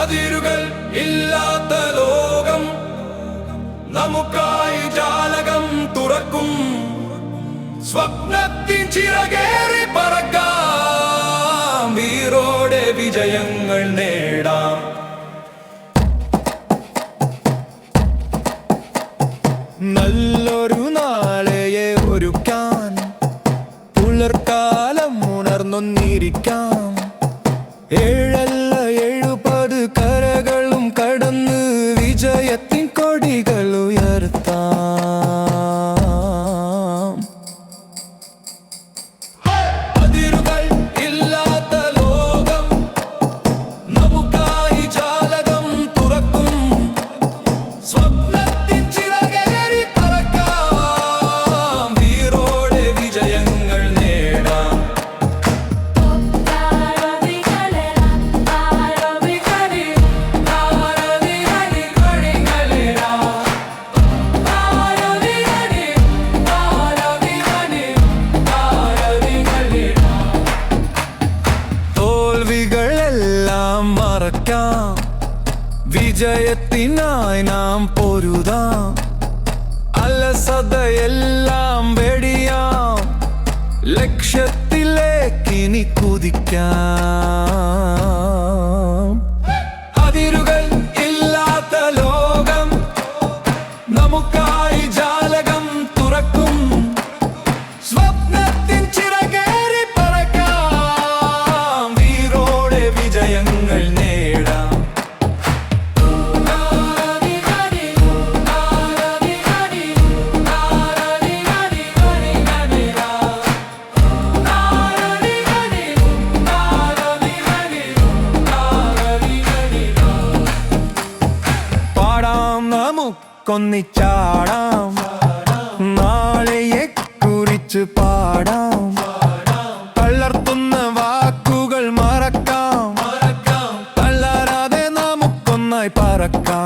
അതിരുകൾ ഇല്ലാത്ത ലോകം നമുക്കായി ജാലകം തുറക്കും. സ്വപ്നത്തിൻ ചിറകേറി പറക്കാം, വീറോടെ വിജയങ്ങൾ നേടാം. നല്ലൊരു നാളെയെ ഒരുക്കാൻ പുലർക്കാലം ഉണർന്നൊന്നിരിക്കാം. 770 കരകളും കടന്ന് വിജയത്തിൻ കൊടികൾ ഉയർത്താം. അതിരുകൾ ഇല്ലാത്ത ലോകം നമുക്കായി ജാലകം തുറക്കും. സ്വപ്നത്തിൻ ചിറകേറി പറക്കാം, വീറോടെ വിജയങ്ങൾ നേടാം. തോൽവികളെല്ലാം മറക്കാം, വിജയത്തിനായി നാം പൊരുതാം. അലസതയെല്ലാം വെടിയാം, ലക്ഷ്യത്തിലേക്കിനി കുതിക്കാം. അതിരുകൾ ഇല്ലാത്ത ലോകം നമുക്കായി ജാലകം തുറക്കും. സ്വപ്നത്തിൻ ചിറകേറി പറക്കാം, വീറോടെ വിജയങ്ങൾ നേടാം. പാടാം നമുക്കൊന്നിച്ചാടാം, നാളെയെ കുറിച്ച് പാടാം. തളർത്തുന്ന വാക്കുകൾ മറക്കാം, തളരാതെ നമുക്കൊന്നായി പറക്കാം.